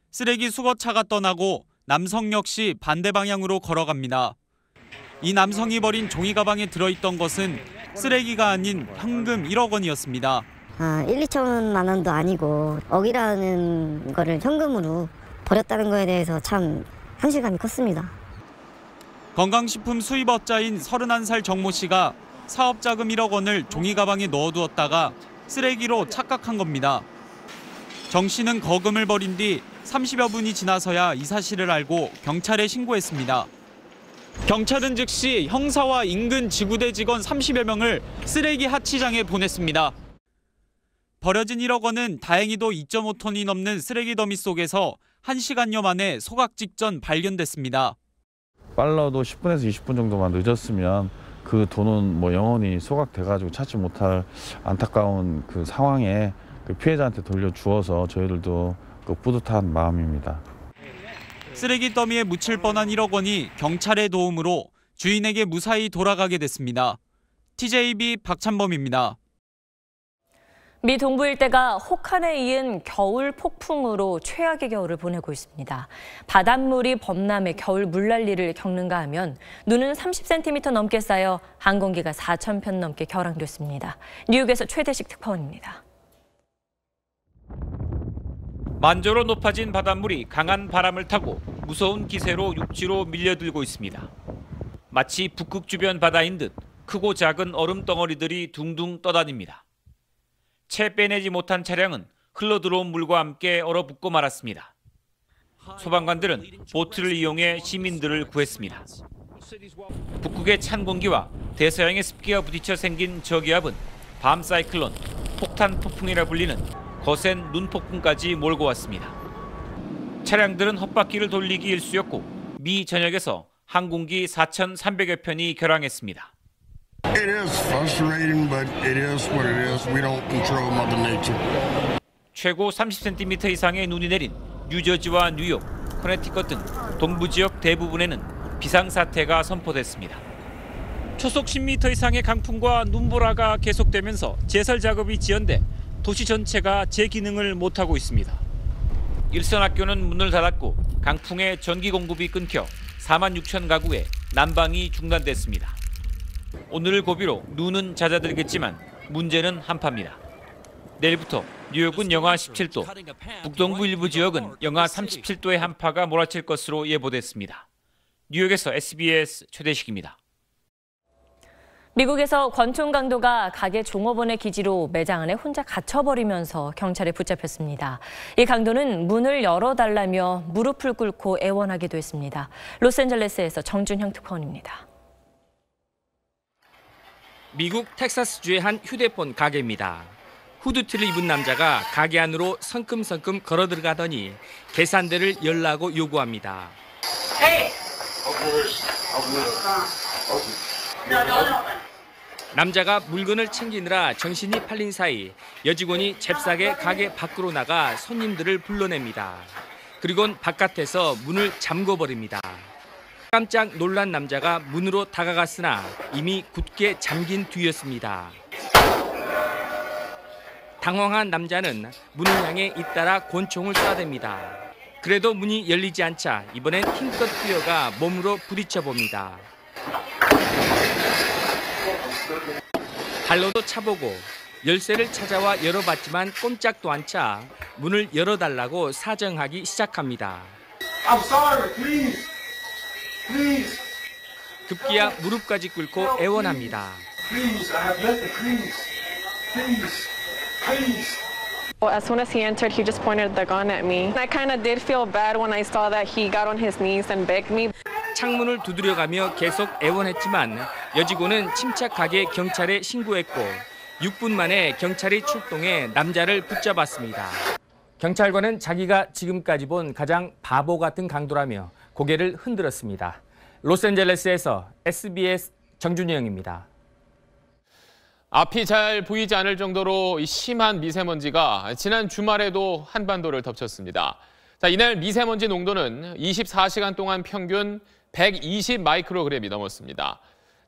쓰레기 수거차가 떠나고 남성 역시 반대 방향으로 걸어갑니다. 이 남성이 버린 종이 가방에 들어있던 것은 쓰레기가 아닌 현금 1억 원이었습니다. 1, 2천만 원도 아니고 억이라는 거를 현금으로 버렸다는 거에 대해서 참 상실감이 컸습니다. 건강식품 수입업자인 31살 정모 씨가 사업자금 1억 원을 종이 가방에 넣어두었다가 쓰레기로 착각한 겁니다. 정 씨는 거금을 버린 뒤 30여 분이 지나서야 이 사실을 알고 경찰에 신고했습니다. 경찰은 즉시 형사와 인근 지구대 직원 30여 명을 쓰레기 하치장에 보냈습니다. 버려진 1억 원은 다행히도 2.5톤이 넘는 쓰레기 더미 속에서 1시간여 만에 소각 직전 발견됐습니다. 빨라도 10분에서 20분 정도만 늦었으면 그 돈은 뭐 영원히 소각돼가지고 찾지 못할 안타까운 그 상황에 그 피해자한테 돌려주어서 저희들도 그 뿌듯한 마음입니다. 쓰레기 더미에 묻힐 뻔한 1억 원이 경찰의 도움으로 주인에게 무사히 돌아가게 됐습니다. TJB 박찬범입니다. 미 동부 일대가 혹한에 이은 겨울 폭풍으로 최악의 겨울을 보내고 있습니다. 바닷물이 범람해 겨울 물난리를 겪는가 하면 눈은 30cm 넘게 쌓여 항공기가 4,000편 넘게 결항됐습니다. 뉴욕에서 최대식 특파원입니다. 만조로 높아진 바닷물이 강한 바람을 타고 무서운 기세로 육지로 밀려들고 있습니다. 마치 북극 주변 바다인 듯 크고 작은 얼음 덩어리들이 둥둥 떠다닙니다. 채 빼내지 못한 차량은 흘러들어온 물과 함께 얼어붙고 말았습니다. 소방관들은 보트를 이용해 시민들을 구했습니다. 북극의 찬 공기와 대서양의 습기가 부딪혀 생긴 저기압은 밤 사이클론, 폭탄 폭풍이라 불리는 거센 눈폭풍까지 몰고 왔습니다. 차량들은 헛바퀴를 돌리기 일쑤였고 미 전역에서 항공기 4,300여 편이 결항했습니다. It is frustrating, but it is what it is. We don't control Mother Nature. 최고 30cm 이상의 눈이 내린 뉴저지와 뉴욕, 커네티컷 등 동부 지역 대부분에는 비상사태가 선포됐습니다. 초속 10m 이상의 강풍과 눈보라가 계속되면서 제설 작업이 지연돼 도시 전체가 제 기능을 못하고 있습니다. 일선학교는 문을 닫았고 강풍에 전기 공급이 끊겨 4만 6천 가구에 난방이 중단됐습니다. 오늘을 고비로 눈은 잦아들겠지만 문제는 한파입니다. 내일부터 뉴욕은 영하 17도, 북동부 일부 지역은 영하 37도의 한파가 몰아칠 것으로 예보됐습니다. 뉴욕에서 SBS 최대식입니다. 미국에서 권총 강도가 가게 종업원의 기지로 매장 안에 혼자 갇혀버리면서 경찰에 붙잡혔습니다. 이 강도는 문을 열어달라며 무릎을 꿇고 애원하기도 했습니다. 로스앤젤레스에서 정준형 특파원입니다. 미국 텍사스주의 한 휴대폰 가게입니다. 후드티를 입은 남자가 가게 안으로 성큼성큼 걸어 들어가더니 계산대를 열라고 요구합니다. 남자가 물건을 챙기느라 정신이 팔린 사이 여직원이 잽싸게 가게 밖으로 나가 손님들을 불러냅니다. 그리곤 바깥에서 문을 잠궈버립니다. 깜짝 놀란 남자가 문으로 다가갔으나 이미 굳게 잠긴 뒤였습니다. 당황한 남자는 문을 향해 잇따라 권총을 쏴댑니다. 그래도 문이 열리지 않자 이번엔 힘껏 뛰어가 몸으로 부딪혀 봅니다. 발로도 차보고 열쇠를 찾아와 열어봤지만 꼼짝도 않자 문을 열어달라고 사정하기 시작합니다. I'm sorry, please. Please. 급기야 무릎까지 꿇고 애원합니다. Please, I have nothing. Please. Please. Please. As soon as he entered, he just pointed the gun at me. I kind of did feel bad when I saw that he got on his knees and begged me. 창문을 두드려가며 계속 애원했지만 여직원은 침착하게 경찰에 신고했고 6분 만에 경찰이 출동해 남자를 붙잡았습니다. 경찰관은 자기가 지금까지 본 가장 바보 같은 강도라며 고개를 흔들었습니다. 로스앤젤레스에서 SBS 정준영입니다. 앞이 잘 보이지 않을 정도로 심한 미세먼지가 지난 주말에도 한반도를 덮쳤습니다. 자, 이날 미세먼지 농도는 24시간 동안 평균 120 마이크로그램이 넘었습니다.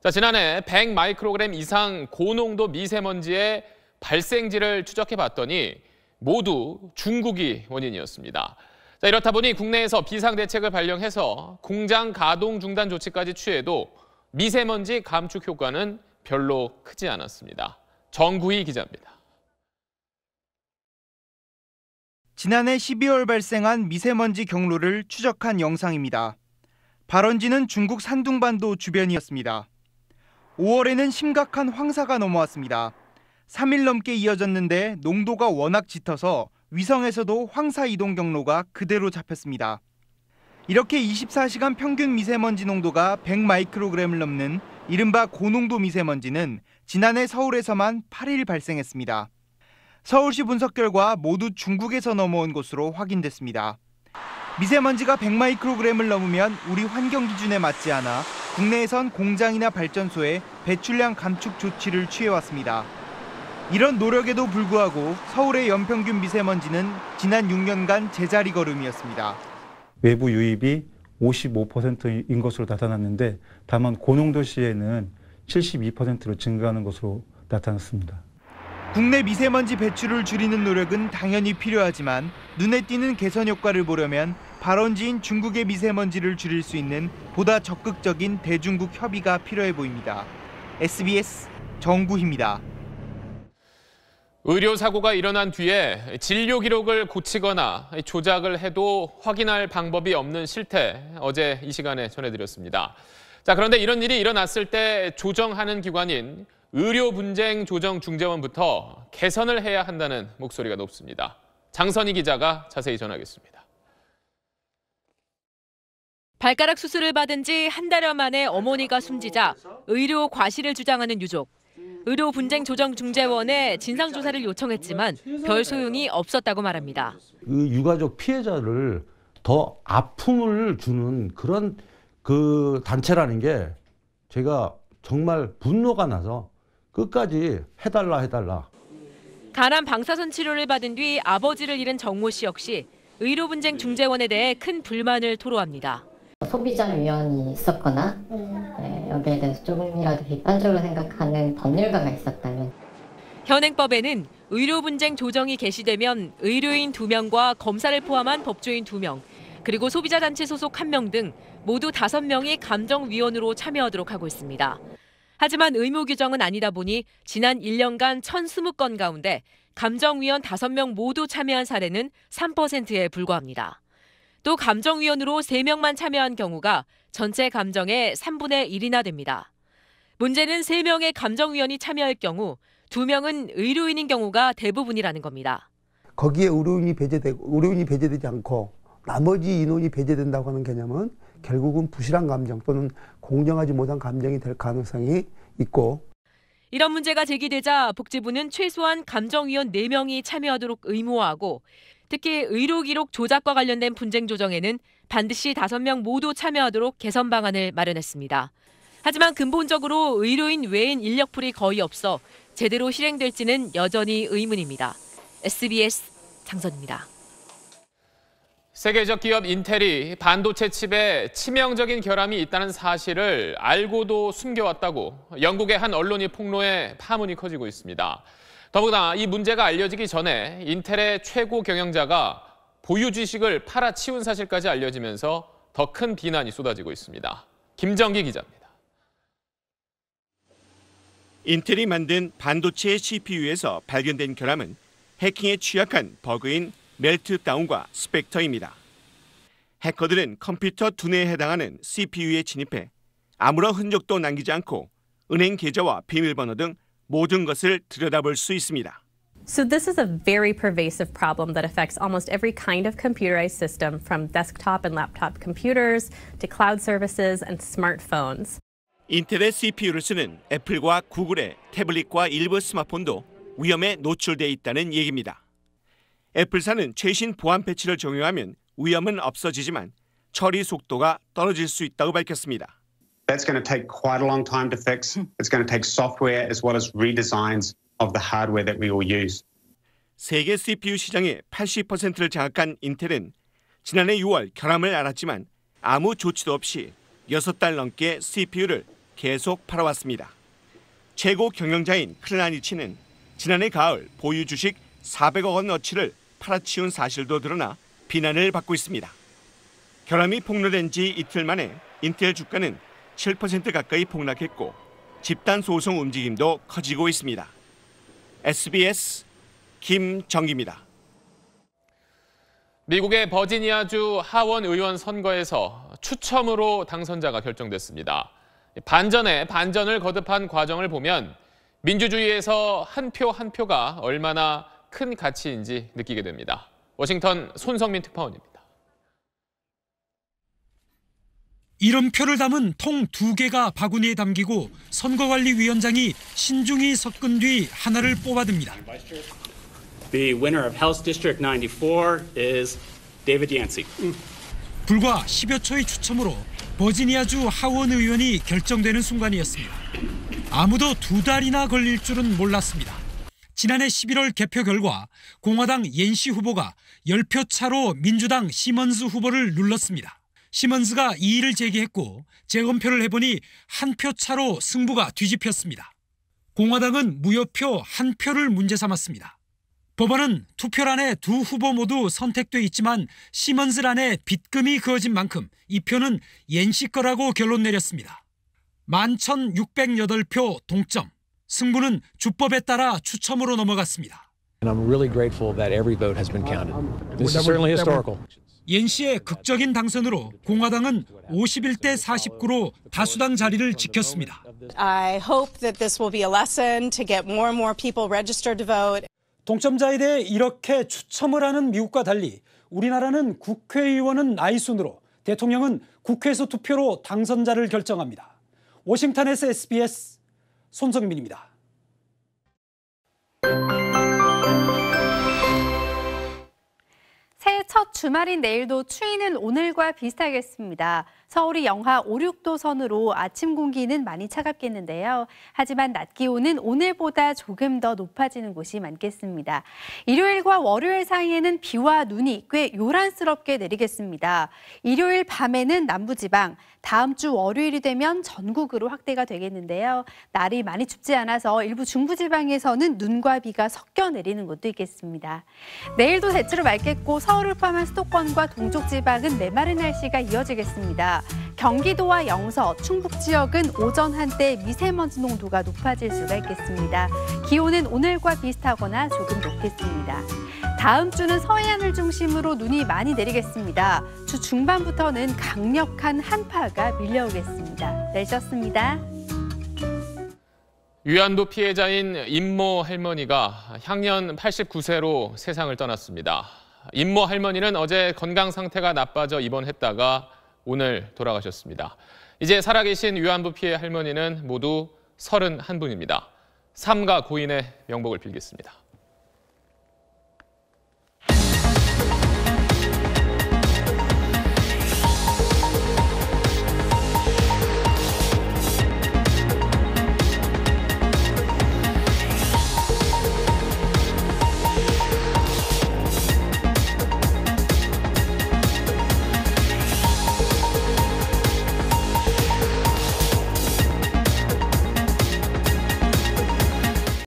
자, 지난해 100 마이크로그램 이상 고농도 미세먼지의 발생지를 추적해 봤더니 모두 중국이 원인이었습니다. 자, 이렇다 보니 국내에서 비상대책을 발령해서 공장 가동 중단 조치까지 취해도 미세먼지 감축 효과는 별로 크지 않았습니다. 정구희 기자입니다. 지난해 12월 발생한 미세먼지 경로를 추적한 영상입니다. 발원지는 중국 산둥반도 주변이었습니다. 5월에는 심각한 황사가 넘어왔습니다. 3일 넘게 이어졌는데 농도가 워낙 짙어서 위성에서도 황사 이동 경로가 그대로 잡혔습니다. 이렇게 24시간 평균 미세먼지 농도가 100 마이크로그램을 넘는 이른바 고농도 미세먼지는 지난해 서울에서만 8일 발생했습니다. 서울시 분석 결과 모두 중국에서 넘어온 것으로 확인됐습니다. 미세먼지가 100 마이크로그램을 넘으면 우리 환경 기준에 맞지 않아 국내에선 공장이나 발전소에 배출량 감축 조치를 취해왔습니다. 이런 노력에도 불구하고 서울의 연평균 미세먼지는 지난 6년간 제자리 걸음이었습니다. 외부 유입이 55%인 것으로 나타났는데 다만 고농도 시에는 72%로 증가하는 것으로 나타났습니다. 국내 미세먼지 배출을 줄이는 노력은 당연히 필요하지만 눈에 띄는 개선 효과를 보려면 발원지인 중국의 미세먼지를 줄일 수 있는 보다 적극적인 대중국 협의가 필요해 보입니다. SBS 정구희입니다. 의료사고가 일어난 뒤에 진료 기록을 고치거나 조작을 해도 확인할 방법이 없는 실태, 어제 이 시간에 전해드렸습니다. 자, 그런데 이런 일이 일어났을 때 조정하는 기관인 의료분쟁조정중재원부터 개선을 해야 한다는 목소리가 높습니다. 장선희 기자가 자세히 전하겠습니다. 발가락 수술을 받은 지 한 달여 만에 어머니가 숨지자 의료 과실을 주장하는 유족. 의료분쟁조정중재원에 진상조사를 요청했지만 별 소용이 없었다고 말합니다. 유가족 피해자를 더 아픔을 주는 그런 그 단체라는 게 제가 정말 분노가 나서 끝까지 해달라. 간암 방사선 치료를 받은 뒤 아버지를 잃은 정모 씨 역시 의료분쟁중재원에 대해 큰 불만을 토로합니다. 소비자위원이 있었거나 의료법에 대해서 조금이라도 비판적으로 생각하는 법률가가 있었다면 현행법에는 의료 분쟁 조정이 개시되면 의료인 2명과 검사를 포함한 법조인 2명, 그리고 소비자 단체 소속 1명 등 모두 5명이 감정위원으로 참여하도록 하고 있습니다. 하지만 의무 규정은 아니다 보니 지난 1년간 1,020건 가운데 감정위원 5명 모두 참여한 사례는 3%에 불과합니다. 또 감정위원으로 3명만 참여한 경우가 전체 감정의 3분의 1이나 됩니다. 문제는 3명의 감정위원이 참여할 경우 2명은 의료인인 경우가 대부분이라는 겁니다. 거기에 의료인이 배제되지 않고 나머지 인원이 배제된다고 하는 개념은 결국은 부실한 감정 또는 공정하지 못한 감정이 될 가능성이 있고, 이런 문제가 제기되자 복지부는 최소한 감정위원 4명이 참여하도록 의무화하고, 특히 의료기록 조작과 관련된 분쟁 조정에는 반드시 5명 모두 참여하도록 개선 방안을 마련했습니다. 하지만 근본적으로 의료인 외인 인력풀이 거의 없어 제대로 실행될지는 여전히 의문입니다. SBS 장선입니다. 세계적 기업 인텔이 반도체 칩에 치명적인 결함이 있다는 사실을 알고도 숨겨왔다고 영국의 한 언론이 폭로해 파문이 커지고 있습니다. 더구나 이 문제가 알려지기 전에 인텔의 최고 경영자가 보유 주식을 팔아치운 사실까지 알려지면서 더 큰 비난이 쏟아지고 있습니다. 김정기 기자입니다. 인텔이 만든 반도체 CPU에서 발견된 결함은 해킹에 취약한 버그인 멜트다운과 스펙터입니다. 해커들은 컴퓨터 두뇌에 해당하는 CPU에 진입해 아무런 흔적도 남기지 않고 은행 계좌와 비밀번호 등 모든 것을 들여다볼 수 있습니다. So this is a very pervasive problem that affects almost every kind of computerized system, from desktop and laptop computers to cloud services and smartphones. 인텔의 CPU를 쓰는 애플과 구글의 태블릿과 일부 스마트폰도 위험에 노출돼 있다는 얘기입니다. 애플사는 최신 보안 패치를 적용하면 위험은 없어지지만 처리 속도가 떨어질 수 있다고 밝혔습니다. That's going to take quite a long time to fix. It's going to take software as well as redesigns of the hardware that we all use. 세계 CPU 시장의 80%를 장악한 인텔은 지난해 6월 결함을 알았지만 아무 조치도 없이 6달 넘게 CPU를 계속 팔아왔습니다. 최고 경영자인 클라니치는 지난해 가을 보유 주식 400억 원어치를 팔아치운 사실도 드러나 비난을 받고 있습니다. 결함이 폭로된 지 이틀 만에 인텔 주가는 7% 가까이 폭락했고 집단 소송 움직임도 커지고 있습니다. SBS 김정기입니다. 미국의 버지니아주 하원 의원 선거에서 추첨으로 당선자가 결정됐습니다. 반전에 반전을 거듭한 과정을 보면 민주주의에서 한 표 한 표가 얼마나 큰 가치인지 느끼게 됩니다. 워싱턴 손성민 특파원입니다. 이름표를 담은 통 2개가 바구니에 담기고 선거관리위원장이 신중히 섞은 뒤 하나를 뽑아듭니다. The winner of House District 94 is David Yancey. 불과 10여 초의 추첨으로 버지니아주 하원 의원이 결정되는 순간이었습니다. 아무도 2달이나 걸릴 줄은 몰랐습니다. 지난해 11월 개표 결과 공화당 옌시 후보가 10표 차로 민주당 시먼즈 후보를 눌렀습니다. 시먼즈가 이의를 제기했고 재검표를 해보니 1표 차로 승부가 뒤집혔습니다. 공화당은 무효표 1표를 문제 삼았습니다. 법원은 투표란에 두 후보 모두 선택돼 있지만 시먼즈란에 빗금이 그어진 만큼 이 표는 옌시 거라고 결론 내렸습니다. 11,608표 동점. 승부는 주법에 따라 추첨으로 넘어갔습니다. And I'm really grateful that every vote has been counted. This is certainly historical. 옌시의 극적인 당선으로 공화당은 51대 49로 다수당 자리를 지켰습니다. I hope that this will be a lesson to get more and more people registered to vote. 동점자에 대해 이렇게 추첨을 하는 미국과 달리 우리나라는 국회의원은 나이순으로, 대통령은 국회에서 투표로 당선자를 결정합니다. 워싱턴에서 SBS 손성민입니다. 새해 첫 주말인 내일도 추위는 오늘과 비슷하겠습니다. 서울이 영하 5, 6도 선으로 아침 공기는 많이 차갑겠는데요. 하지만 낮 기온은 오늘보다 조금 더 높아지는 곳이 많겠습니다. 일요일과 월요일 사이에는 비와 눈이 꽤 요란스럽게 내리겠습니다. 일요일 밤에는 남부지방, 다음 주 월요일이 되면 전국으로 확대가 되겠는데요. 날이 많이 춥지 않아서 일부 중부지방에서는 눈과 비가 섞여 내리는 곳도 있겠습니다. 내일도 대체로 맑겠고 서울을 포함한 수도권과 동쪽 지방은 메마른 날씨가 이어지겠습니다. 경기도와 영서, 충북 지역은 오전 한때 미세먼지 농도가 높아질 수가 있겠습니다. 기온은 오늘과 비슷하거나 조금 높겠습니다. 다음 주는 서해안을 중심으로 눈이 많이 내리겠습니다. 주 중반부터는 강력한 한파가 밀려오겠습니다. 날씨였습니다. 위안부 피해자인 임모 할머니가 향년 89세로 세상을 떠났습니다. 임모 할머니는 어제 건강 상태가 나빠져 입원했다가 오늘 돌아가셨습니다. 이제 살아계신 위안부 피해 할머니는 모두 31분입니다. 삼가 고인의 명복을 빌겠습니다.